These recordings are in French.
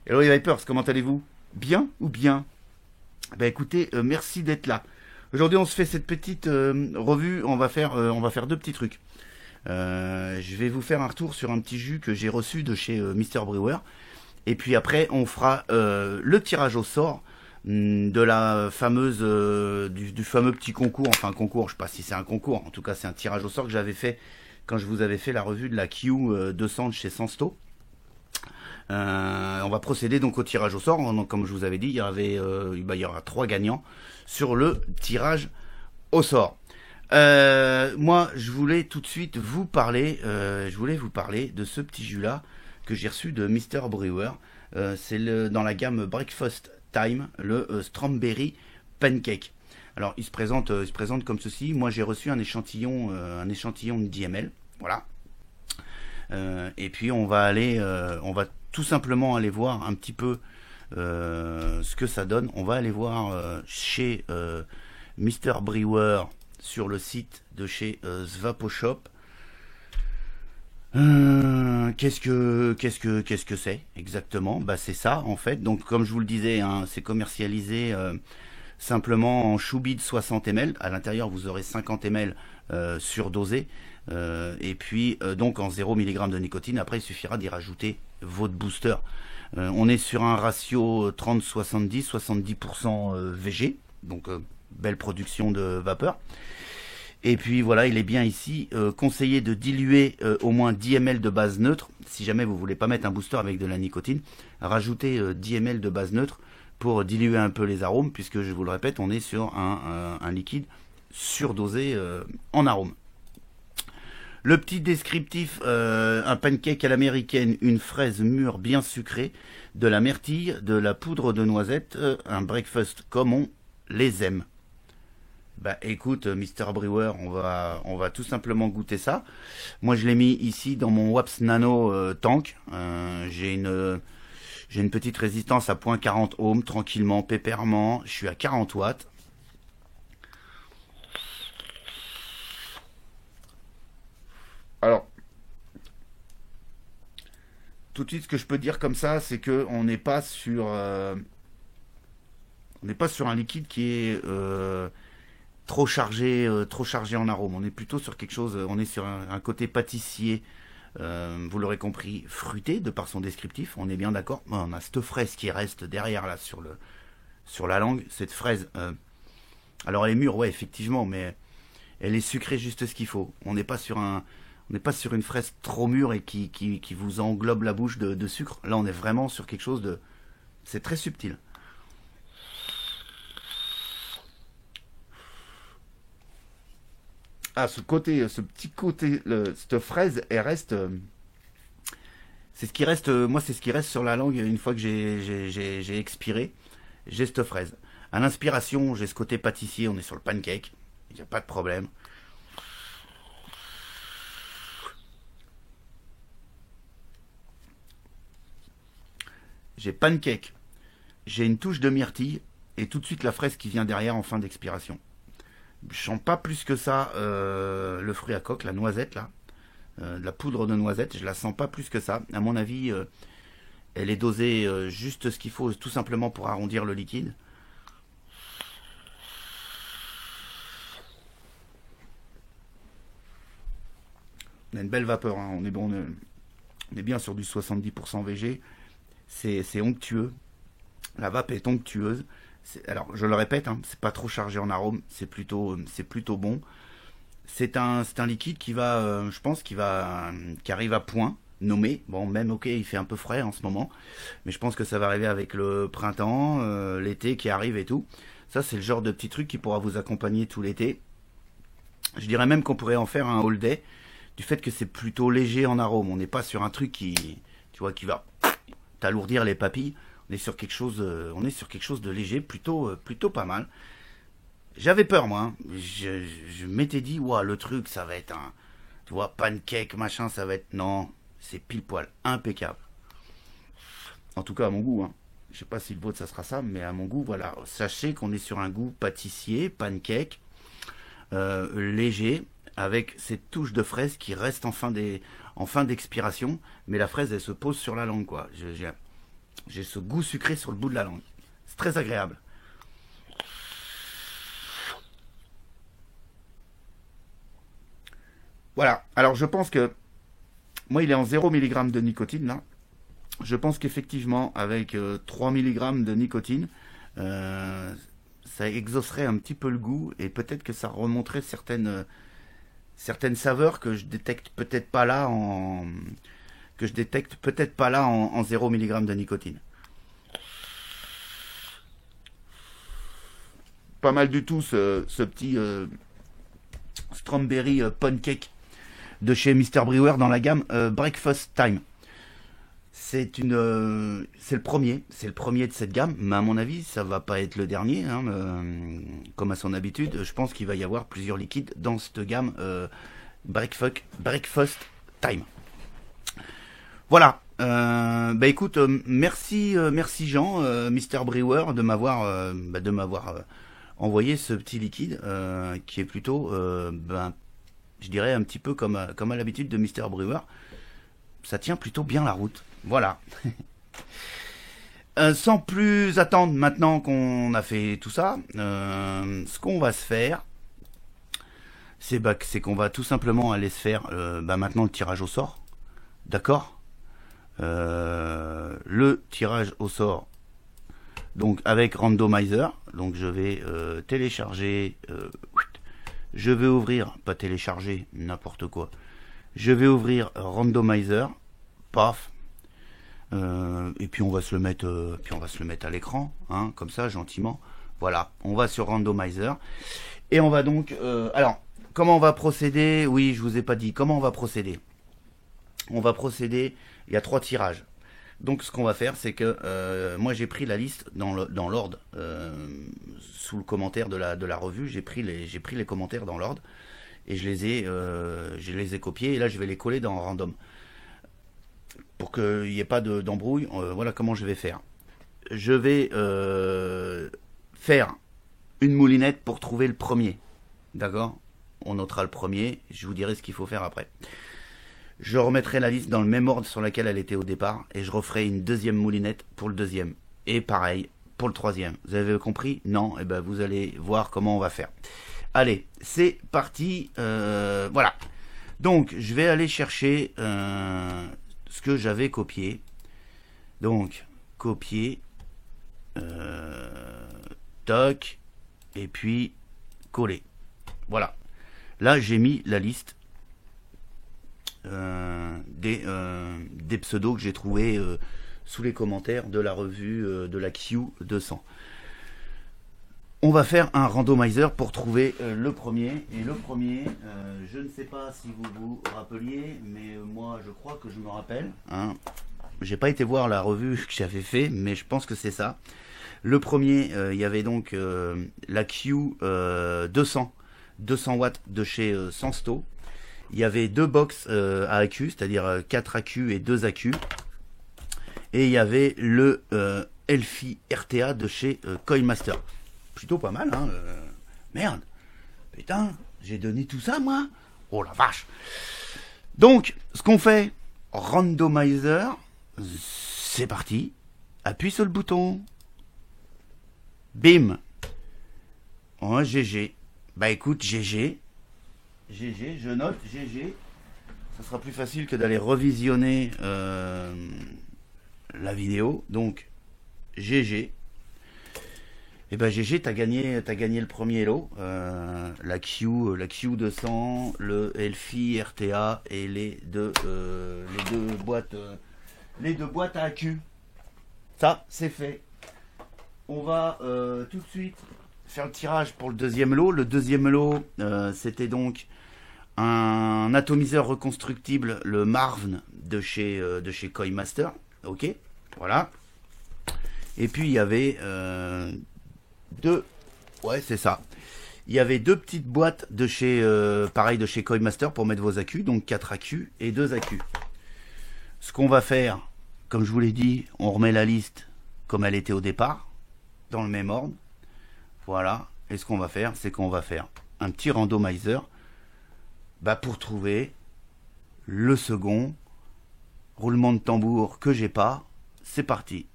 Hello les Vipers, comment allez-vous? Bien ou bien? Ben écoutez, merci d'être là. Aujourd'hui on se fait cette petite revue, on va faire deux petits trucs. Je vais vous faire un retour sur un petit jus que j'ai reçu de chez Mister Brewer. Et puis après on fera le tirage au sort de la fameuse du fameux petit concours, enfin concours, je sais pas si c'est un concours, en tout cas c'est un tirage au sort que j'avais fait quand je vous avais fait la revue de la Q200 de chez Sansto. On va procéder donc au tirage au sort. Donc, comme je vous avais dit, il y aura 3 gagnants sur le tirage au sort. Moi, je voulais tout de suite vous parler. Je voulais vous parler de ce petit jus là que j'ai reçu de Mister Brewer. C'est dans la gamme Breakfast Time, le Strawberry Pancake. Alors, il se présente comme ceci. Moi, j'ai reçu un échantillon de 10 ml. Voilà. Et puis on va tout simplement aller voir un petit peu ce que ça donne. On va aller voir chez Mister Brewer sur le site de chez Svaposhop. Qu'est-ce que c'est exactement? Bah c'est ça en fait. Donc comme je vous le disais, hein, c'est commercialisé simplement en choubi de 60 ml. À l'intérieur vous aurez 50 ml surdosé. Et puis donc en 0 mg de nicotine. Après il suffira d'y rajouter votre booster. On est sur un ratio 30-70, 70% VG, donc belle production de vapeur. Et puis voilà, il est bien ici conseillé de diluer au moins 10 ml de base neutre. Si jamais vous voulez pas mettre un booster avec de la nicotine, rajoutez 10 ml de base neutre pour diluer un peu les arômes, puisque je vous le répète, on est sur un liquide surdosé en arôme. Le petit descriptif, un pancake à l'américaine, une fraise mûre bien sucrée, de la myrtille, de la poudre de noisette, un breakfast comme on les aime. Bah écoute, Mister Brewer, on va tout simplement goûter ça. Moi je l'ai mis ici dans mon Waps Nano tank. J'ai une petite résistance à 0.40 ohms, tranquillement, pépèrement. Je suis à 40 watts. Alors, tout de suite, ce que je peux dire comme ça, c'est que on n'est pas sur un liquide qui est trop chargé en arôme. On est plutôt sur quelque chose, on est sur un côté pâtissier, vous l'aurez compris, fruité de par son descriptif. On est bien d'accord. On a cette fraise qui reste derrière là sur la langue. Cette fraise, alors elle est mûre, ouais, effectivement, mais elle est sucrée juste ce qu'il faut. On n'est pas sur une fraise trop mûre et qui vous englobe la bouche de sucre. Là, on est vraiment sur quelque chose de... C'est très subtil. Ah, ce petit côté, cette fraise, elle reste... c'est ce qui reste, moi, c'est ce qui reste sur la langue une fois que j'ai expiré. J'ai cette fraise. À l'inspiration, j'ai ce côté pâtissier, on est sur le pancake. Il n'y a pas de problème. J'ai pancake, j'ai une touche de myrtille et tout de suite la fraise qui vient derrière en fin d'expiration. Je sens pas plus que ça le fruit à coque, la noisette là, la poudre de noisette, je la sens pas plus que ça. À mon avis, elle est dosée juste ce qu'il faut, tout simplement pour arrondir le liquide. On a une belle vapeur, hein. On est bon, on est bien sur du 70% VG. C'est onctueux. La vape est onctueuse. Alors, je le répète, hein, c'est pas trop chargé en arôme, c'est plutôt bon. C'est un liquide qui va, je pense, qui arrive à point, nommé. Bon, même ok, il fait un peu frais en ce moment, mais je pense que ça va arriver avec le printemps, l'été qui arrive et tout. Ça, c'est le genre de petit truc qui pourra vous accompagner tout l'été. Je dirais même qu'on pourrait en faire un all day, du fait que c'est plutôt léger en arôme. On n'est pas sur un truc tu vois, qui va t'alourdir les papilles. On est sur quelque chose de léger, plutôt pas mal. J'avais peur moi. Hein. Je m'étais dit, ouah, le truc, ça va être un, tu vois, pancake machin, ça va être, non, c'est pile poil, impeccable. En tout cas à mon goût. Hein. Je sais pas si le vôtre ça sera ça, mais à mon goût, voilà. Sachez qu'on est sur un goût pâtissier, pancake, léger, avec cette touche de fraise qui reste en fin d'expiration, mais la fraise elle se pose sur la langue quoi. J'ai ce goût sucré sur le bout de la langue. C'est très agréable. Voilà. Alors je pense que moi il est en 0 mg de nicotine là. Je pense qu'effectivement avec 3 mg de nicotine, euh, ça exaucerait un petit peu le goût et peut-être que ça remonterait certaines saveurs que je détecte peut-être pas là en 0 mg de nicotine. Pas mal du tout ce petit strawberry pancake de chez Mr. Brewer dans la gamme Breakfast Time. C'est le premier de cette gamme, mais à mon avis, ça va pas être le dernier, hein, comme à son habitude. Je pense qu'il va y avoir plusieurs liquides dans cette gamme Breakfast Time. Voilà. Bah écoute, merci Jean, Mr. Brewer, de m'avoir envoyé ce petit liquide qui est plutôt, je dirais un petit peu comme à l'habitude de Mr. Brewer. Ça tient plutôt bien la route. Voilà. Sans plus attendre, maintenant qu'on a fait tout ça, ce qu'on va se faire, c'est qu'on va tout simplement aller se faire maintenant le tirage au sort. D'accord. Le tirage au sort, donc avec randomizer. Donc je vais télécharger, je vais ouvrir, pas télécharger, n'importe quoi. Je vais ouvrir randomizer, paf, et puis on va se le mettre, à l'écran, hein, comme ça, gentiment. Voilà, on va sur randomizer et on va donc, alors, comment on va procéder? Oui, je vous ai pas dit comment on va procéder. On va procéder. Il y a 3 tirages. Donc, ce qu'on va faire, c'est que moi j'ai pris la liste dans l'ordre, sous le commentaire de la revue. J'ai pris les commentaires dans l'ordre. Et je les ai copiés, et là je vais les coller dans random. Pour qu'il n'y ait pas d'embrouille, voilà comment je vais faire. Je vais faire une moulinette pour trouver le premier. D'accord? On notera le premier, je vous dirai ce qu'il faut faire après. Je remettrai la liste dans le même ordre sur laquelle elle était au départ, et je referai une deuxième moulinette pour le deuxième. Et pareil pour le troisième. Vous avez compris? Non? Eh ben vous allez voir comment on va faire. Allez, c'est parti. Voilà. Donc, je vais aller chercher ce que j'avais copié. Donc, copier. Toc. Et puis, coller. Voilà. Là, j'ai mis la liste des pseudos que j'ai trouvés sous les commentaires de la revue de la Q200. On va faire un randomizer pour trouver le premier. Et le premier, je ne sais pas si vous vous rappeliez, mais moi je crois que je me rappelle. Hein. J'ai pas été voir la revue que j'avais fait, mais je pense que c'est ça. Le premier, il y avait donc la Q 200 watts de chez Sansto. Il y avait 2 box à AQ, c'est-à-dire 4 AQ et 2 AQ. Et il y avait le Elfi RTA de chez Coinmaster. Plutôt pas mal, hein. Merde. Putain, j'ai donné tout ça, moi. Oh la vache. Donc, ce qu'on fait, randomizer, c'est parti. Appuie sur le bouton. Bim. Oh, GG. Bah écoute, GG. GG, je note GG. Ça sera plus facile que d'aller revisionner la vidéo. Donc, GG. Et ben GG, t'as gagné le premier lot. La Q200, le Elfi RTA et les deux boîtes à AQ. Ça, c'est fait. On va tout de suite faire le tirage pour le deuxième lot. Le deuxième lot, c'était donc un atomiseur reconstructible, le Marvn de chez Coinmaster. Ok, voilà. Et puis il y avait ouais, c'est ça. Il y avait 2 petites boîtes de chez pareil de chez Coinmaster pour mettre vos AQ, donc 4 AQ et 2 AQ. Ce qu'on va faire, comme je vous l'ai dit, on remet la liste comme elle était au départ, dans le même ordre. Voilà. Et ce qu'on va faire, c'est qu'on va faire un petit randomizer pour trouver le second. Roulement de tambour que j'ai pas. C'est parti.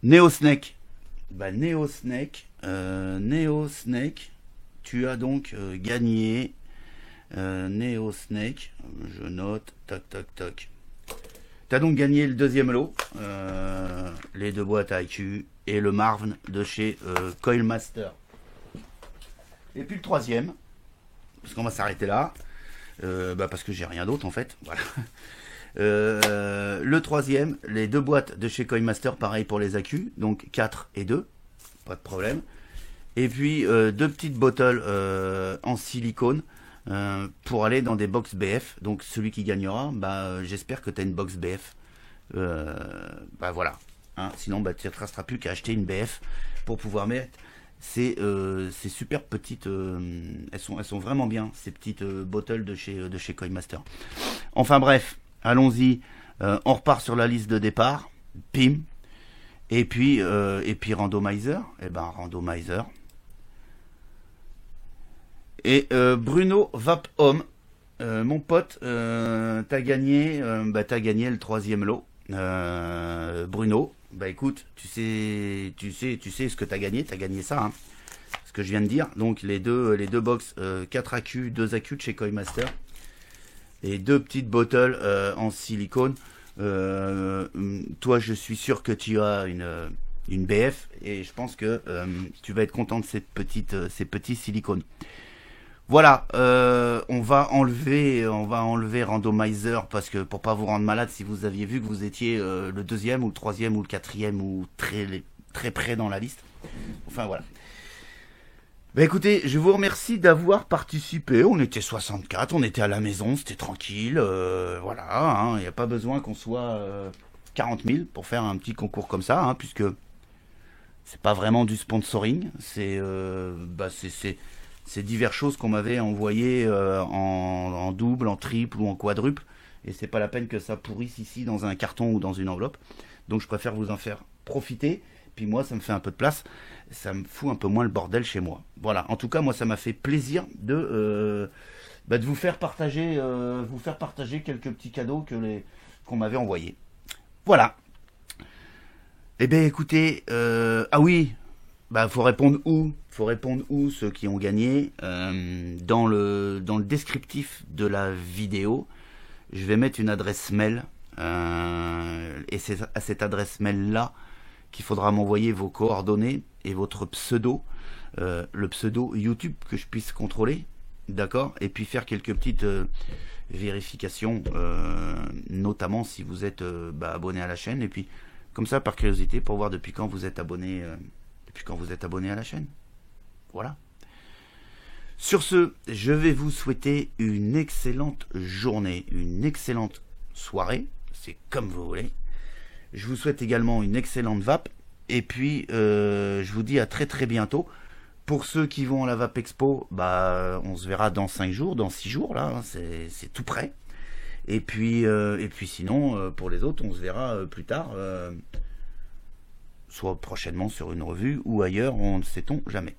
Neo Snake. Bah, Neo Snake, tu as donc gagné. Neo Snake, je note, tac tac tac. Tu as donc gagné le deuxième lot, les 2 boîtes à IQ et le Marvin de chez Coilmaster. Et puis le troisième, parce qu'on va s'arrêter là, parce que j'ai rien d'autre en fait. Voilà. Le troisième, les 2 boîtes de chez Coilmaster, pareil pour les accus, donc 4 et 2, pas de problème. Et puis 2 petites bottles en silicone pour aller dans des box BF. Donc celui qui gagnera, j'espère que tu as une box BF. Voilà. Hein, sinon, tu ne te restera plus qu'à acheter une BF pour pouvoir mettre ces super petites. Elles sont vraiment bien, ces petites bottles de chez Coinmaster. Enfin bref, allons-y. On repart sur la liste de départ. Pim. Et puis randomizer. Randomizer. Et Bruno Vap Home, mon pote, t'as gagné le troisième lot. Bruno, écoute, tu sais ce que t'as gagné ça, hein, ce que je viens de dire. Donc les deux box 4 AQ, 2 AQ de chez Coinmaster et 2 petites bottles en silicone. Toi, je suis sûr que tu as une BF et je pense que tu vas être content de ces petits silicones. Voilà, on va enlever randomizer parce que pour pas vous rendre malade si vous aviez vu que vous étiez le deuxième ou le troisième ou le quatrième ou très près dans la liste. Enfin voilà. Écoutez, je vous remercie d'avoir participé. On était 64, on était à la maison, c'était tranquille. Voilà, il n'y a pas besoin qu'on soit 40 000 pour faire un petit concours comme ça, puisque c'est pas vraiment du sponsoring, c'est diverses choses qu'on m'avait envoyées en double, en triple ou en quadruple. Et c'est pas la peine que ça pourrisse ici dans un carton ou dans une enveloppe. Donc je préfère vous en faire profiter. Puis moi, ça me fait un peu de place. Ça me fout un peu moins le bordel chez moi. Voilà. En tout cas, moi, ça m'a fait plaisir de vous faire partager quelques petits cadeaux qu'on m'avait envoyés. Voilà. Eh bien, écoutez, ah oui. Faut répondre où ceux qui ont gagné. Dans le descriptif de la vidéo, je vais mettre une adresse mail. Et c'est à cette adresse mail là qu'il faudra m'envoyer vos coordonnées et votre pseudo. Le pseudo YouTube que je puisse contrôler. D'accord. Et puis faire quelques petites vérifications. Notamment si vous êtes abonné à la chaîne. Et puis comme ça par curiosité pour voir depuis quand vous êtes abonné. À la chaîne. Voilà. Sur ce, je vais vous souhaiter une excellente journée, une excellente soirée, c'est comme vous voulez. Je vous souhaite également une excellente vape, et puis je vous dis à très très bientôt. Pour ceux qui vont à la Vape Expo, on se verra dans 5 jours, dans 6 jours, là, c'est tout prêt. Et puis sinon, pour les autres, on se verra plus tard. Soit prochainement sur une revue ou ailleurs, on ne sait-on jamais.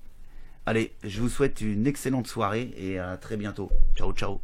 Allez, je vous souhaite une excellente soirée et à très bientôt. Ciao, ciao.